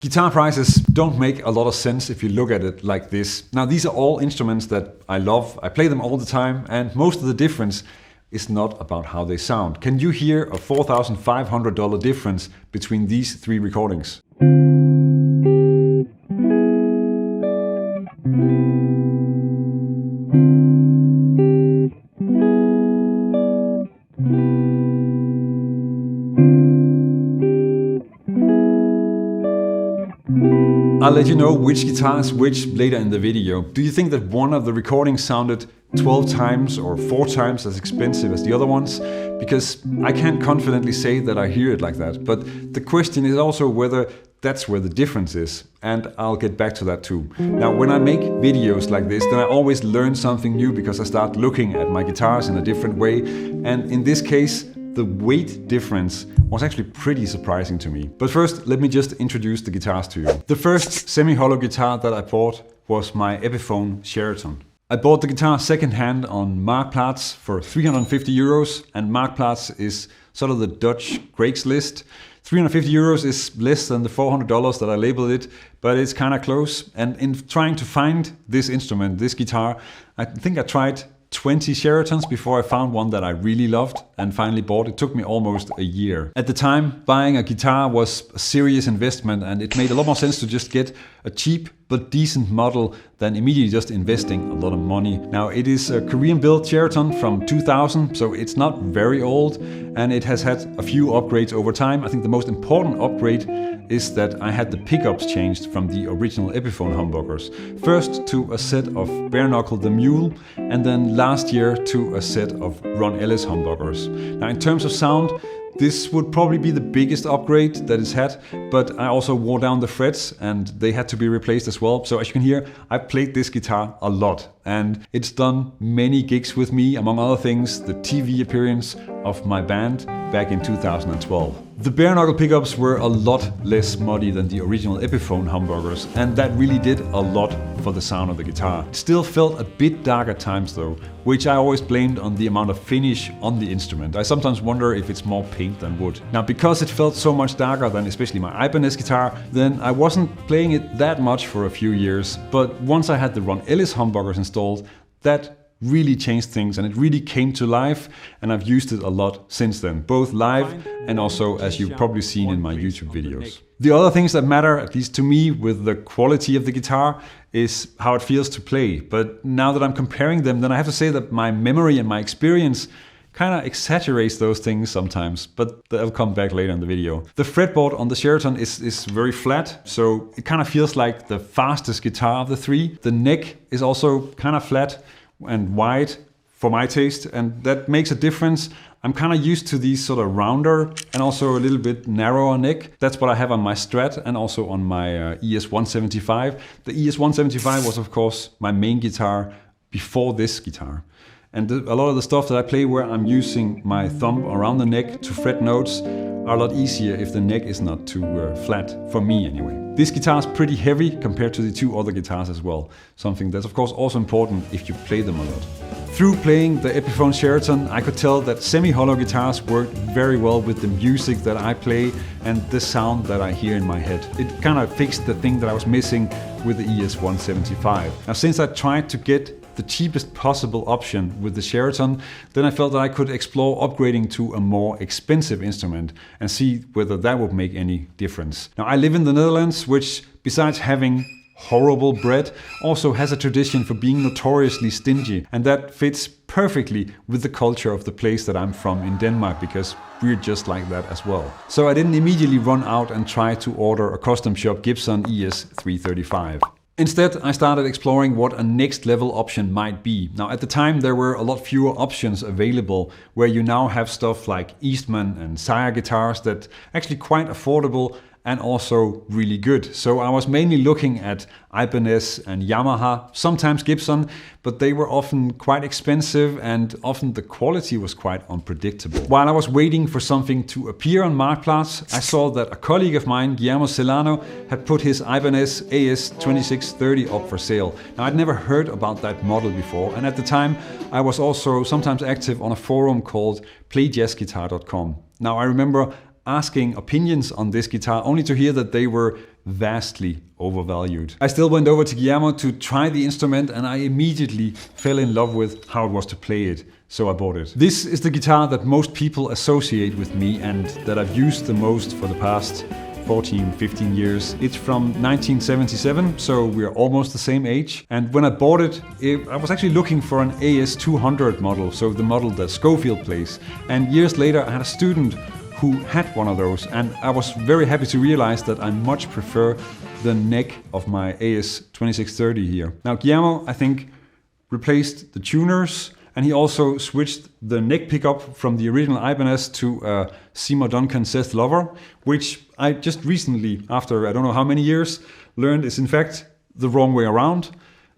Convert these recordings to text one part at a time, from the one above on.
Guitar prices don't make a lot of sense if you look at it like this. Now, these are all instruments that I love. I play them all the time, and most of the difference is not about how they sound. Can you hear a $4,500 difference between these three recordings? I'll let you know which guitar is which later in the video. Do you think that one of the recordings sounded 12 times or 4 times as expensive as the other ones? Because I can't confidently say that I hear it like that. But the question is also whether that's where the difference is. And I'll get back to that too. Now, when I make videos like this, then I always learn something new because I start looking at my guitars in a different way. And in this case, the weight difference was actually pretty surprising to me. But first, let me just introduce the guitars to you. The first semi-hollow guitar that I bought was my Epiphone Sheraton. I bought the guitar secondhand on Marktplaats for 350 euros, and Marktplaats is sort of the Dutch Craigslist. 350 euros is less than the $400 that I labeled it, but it's kind of close. And in trying to find this instrument, this guitar, I think I tried 20 Sheratons before I found one that I really loved and finally bought. It took me almost a year. At the time, buying a guitar was a serious investment, and it made a lot more sense to just get a cheap but decent model than immediately just investing a lot of money. Now, it is a Korean-built Sheraton from 2000, so it's not very old, and it has had a few upgrades over time. I think the most important upgrade is that I had the pickups changed from the original Epiphone humbuckers. First to a set of bare knuckle the Mule, and then last year to a set of Ron Ellis humbuckers. Now, in terms of sound, this would probably be the biggest upgrade that it's had, but I also wore down the frets and they had to be replaced as well. So as you can hear, I've played this guitar a lot and it's done many gigs with me, among other things, the TV appearance of my band back in 2012. The bare knuckle pickups were a lot less muddy than the original Epiphone humbuckers, and that really did a lot for the sound of the guitar. It still felt a bit dark at times though, which I always blamed on the amount of finish on the instrument. I sometimes wonder if it's more paint than wood. Now, because it felt so much darker than especially my Ibanez guitar, then I wasn't playing it that much for a few years. But once I had the Ron Ellis humbuckers installed, that really changed things and it really came to life, and I've used it a lot since then, both live and also as you've probably seen in my YouTube videos. The other things that matter, at least to me, with the quality of the guitar is how it feels to play. But now that I'm comparing them, then I have to say that my memory and my experience kind of exaggerates those things sometimes, but I'll come back later in the video. The fretboard on the Sheraton is very flat, so it kind of feels like the fastest guitar of the three. The neck is also kind of flat and wide for my taste, and that makes a difference. I'm kind of used to these sort of rounder and also a little bit narrower neck. That's what I have on my Strat and also on my ES175. The ES175 was of course my main guitar before this guitar. And a lot of the stuff that I play where I'm using my thumb around the neck to fret notes are a lot easier if the neck is not too flat, for me anyway. This guitar is pretty heavy compared to the two other guitars as well, something that's of course also important if you play them a lot. Through playing the Epiphone Sheraton, I could tell that semi-hollow guitars work very well with the music that I play and the sound that I hear in my head. It kind of fixed the thing that I was missing with the ES175. Now, since I tried to get the cheapest possible option with the Sheraton, then I felt that I could explore upgrading to a more expensive instrument and see whether that would make any difference. Now, I live in the Netherlands, which besides having horrible bread, also has a tradition for being notoriously stingy, and that fits perfectly with the culture of the place that I'm from in Denmark, because we're just like that as well. So I didn't immediately run out and try to order a custom shop Gibson ES335. Instead, I started exploring what a next level option might be. Now, at the time, there were a lot fewer options available, where you now have stuff like Eastman and Sire guitars that actually quite affordable and also really good. So I was mainly looking at Ibanez and Yamaha, sometimes Gibson, but they were often quite expensive and often the quality was quite unpredictable. While I was waiting for something to appear on Marktplaats, I saw that a colleague of mine, Guillermo Celano, had put his Ibanez AS2630 up for sale. Now, I'd never heard about that model before, and at the time I was also sometimes active on a forum called playjazzguitar.com. Now, I remember asking opinions on this guitar only to hear that they were vastly overvalued. I still went over to Guillermo to try the instrument, and I immediately fell in love with how it was to play it, so I bought it. This is the guitar that most people associate with me and that I've used the most for the past 14, 15 years. It's from 1977, so we're almost the same age. And when I bought it, I was actually looking for an AS200 model, so the model that Schofield plays. And years later, I had a student who had one of those, and I was very happy to realize that I much prefer the neck of my AS2630 here. Now, Guillermo, I think, replaced the tuners, and he also switched the neck pickup from the original Ibanez to Seymour Duncan Seth Lover, which I just recently, after I don't know how many years, learned is in fact the wrong way around.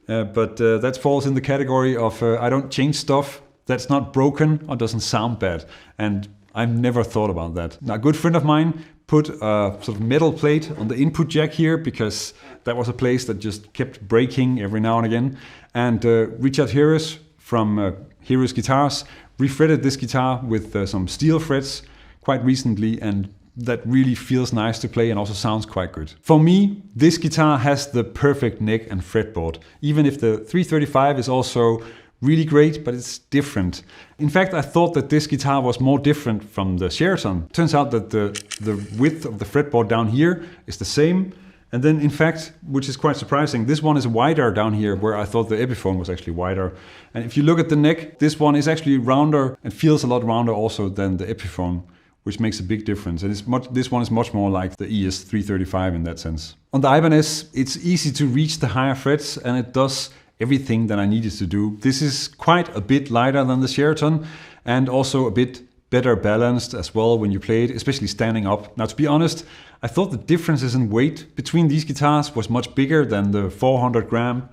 But that falls in the category of I don't change stuff that's not broken or doesn't sound bad. And I've never thought about that. Now, a good friend of mine put a sort of metal plate on the input jack here because that was a place that just kept breaking every now and again. And Richard Heeres from Heeres Guitars refretted this guitar with some steel frets quite recently, and that really feels nice to play and also sounds quite good. For me, this guitar has the perfect neck and fretboard, even if the 335 is also really great, but it's different. In fact, I thought that this guitar was more different from the Sheraton. Turns out that the width of the fretboard down here is the same. And then in fact, which is quite surprising, this one is wider down here, where I thought the Epiphone was actually wider. And if you look at the neck, this one is actually rounder and feels a lot rounder also than the Epiphone, which makes a big difference. And this one is much more like the ES335 in that sense. On the Ibanez, it's easy to reach the higher frets, and it does everything that I needed to do. This is quite a bit lighter than the Sheraton, and also a bit better balanced as well when you play it, especially standing up. Now, to be honest, I thought the differences in weight between these guitars was much bigger than the 400 gram,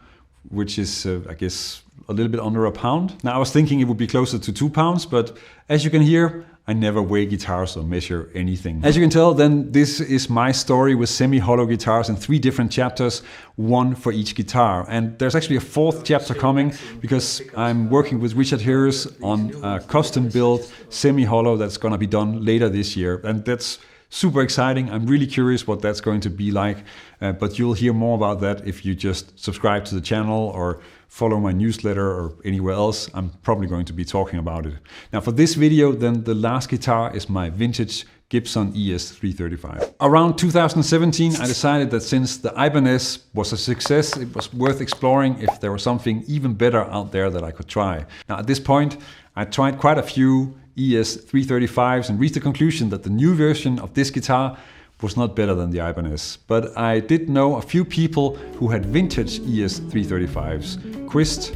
which is, I guess, a little bit under a pound. Now, I was thinking it would be closer to 2 pounds, but as you can hear, I never weigh guitars or measure anything. As you can tell, then this is my story with semi-hollow guitars in 3 different chapters, 1 for each guitar. And there's actually a 4th chapter coming because I'm working with Richard Heeres on a custom built semi-hollow that's gonna be done later this year. And that's super exciting. I'm really curious what that's going to be like, but you'll hear more about that if you just subscribe to the channel or follow my newsletter or anywhere else. I'm probably going to be talking about it. Now, for this video, then the last guitar is my vintage Gibson ES335. Around 2017, I decided that since the Ibanez was a success, it was worth exploring if there was something even better out there that I could try. Now, at this point, I tried quite a few ES335s and reached the conclusion that the new version of this guitar was not better than the Ibanez. But I did know a few people who had vintage ES335s, Quist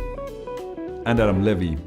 and Adam Levy.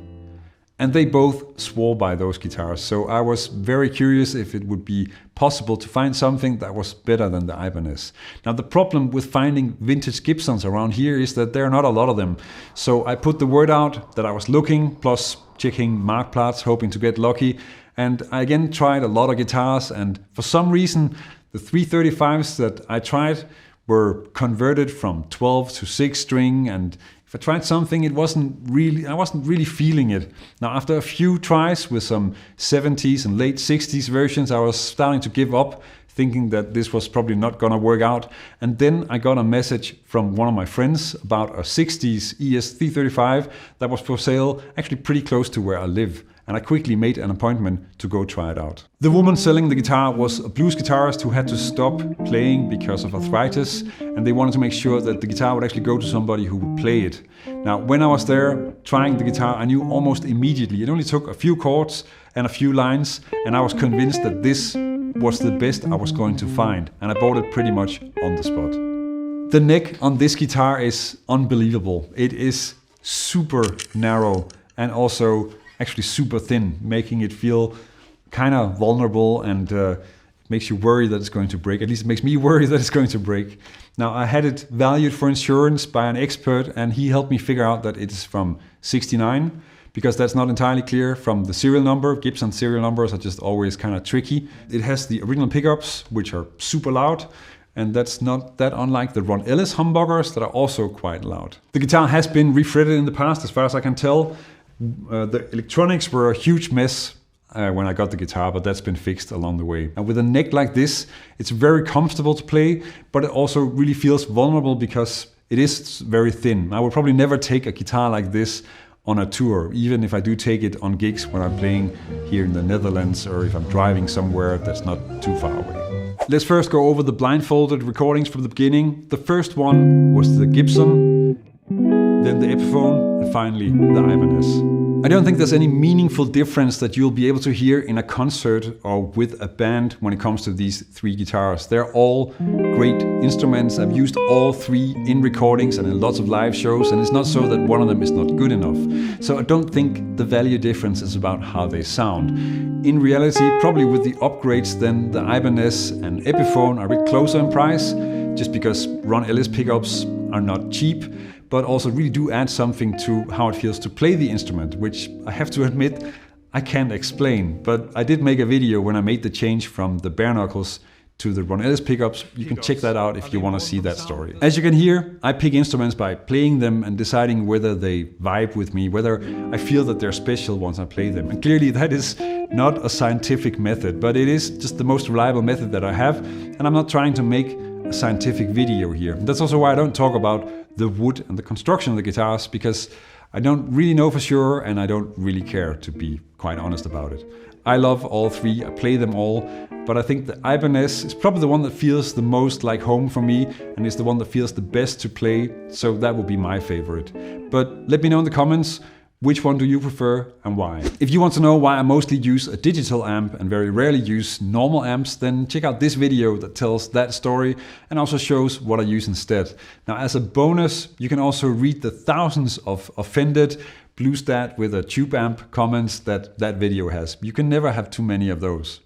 And they both swore by those guitars, so I was very curious if it would be possible to find something that was better than the Ibanez. Now, the problem with finding vintage Gibsons around here is that there are not a lot of them. So I put the word out that I was looking, plus checking Marktplatz, hoping to get lucky. And I again tried a lot of guitars, and for some reason, the 335s that I tried were converted from 12 to 6 string, and if I tried something, I wasn't really feeling it. Now, after a few tries with some 70s and late 60s versions, I was starting to give up, thinking that this was probably not gonna work out. And then I got a message from one of my friends about a 60s ES335 that was for sale actually pretty close to where I live. And I quickly made an appointment to go try it out. The woman selling the guitar was a blues guitarist who had to stop playing because of arthritis, and they wanted to make sure that the guitar would actually go to somebody who would play it. Now, when I was there trying the guitar, I knew almost immediately. It only took a few chords and a few lines, and I was convinced that this was the best I was going to find, and I bought it pretty much on the spot. The neck on this guitar is unbelievable. It is super narrow and also actually super thin, making it feel kind of vulnerable, and makes you worry that it's going to break. At least it makes me worry that it's going to break. Now, I had it valued for insurance by an expert, and he helped me figure out that it's from '69, because that's not entirely clear from the serial number. Gibson serial numbers are just always kind of tricky. It has the original pickups, which are super loud, and that's not that unlike the Ron Ellis humbuckers that are also quite loud. The guitar has been refretted in the past, as far as I can tell. The electronics were a huge mess when I got the guitar, but that's been fixed along the way. And with a neck like this, it's very comfortable to play, but it also really feels vulnerable because it is very thin. I would probably never take a guitar like this on a tour, even if I do take it on gigs when I'm playing here in the Netherlands or if I'm driving somewhere that's not too far away. Let's first go over the blindfolded recordings from the beginning. The first one was the Gibson, then the Epiphone, and finally the Ibanez. I don't think there's any meaningful difference that you'll be able to hear in a concert or with a band when it comes to these three guitars. They're all great instruments. I've used all three in recordings and in lots of live shows, and it's not so that one of them is not good enough. So I don't think the value difference is about how they sound. In reality, probably with the upgrades, then the Ibanez and Epiphone are a bit closer in price, just because Ron Ellis pickups are not cheap, but also really do add something to how it feels to play the instrument, which I have to admit I can't explain. But I did make a video when I made the change from the bare knuckles to the Ron Ellis pickups. You can check that out if you want to see that story. As you can hear, I pick instruments by playing them and deciding whether they vibe with me, whether I feel that they're special once I play them. And clearly that is not a scientific method, but it is just the most reliable method that I have. And I'm not trying to make a scientific video here. That's also why I don't talk about the wood and the construction of the guitars, because I don't really know for sure and I don't really care, to be quite honest about it. I love all three, I play them all, but I think the Ibanez is probably the one that feels the most like home for me and is the one that feels the best to play, so that would be my favorite. But let me know in the comments, which one do you prefer and why? If you want to know why I mostly use a digital amp and very rarely use normal amps, then check out this video that tells that story and also shows what I use instead. Now, as a bonus, you can also read the thousands of offended Bluestat with a tube amp comments that video has. You can never have too many of those.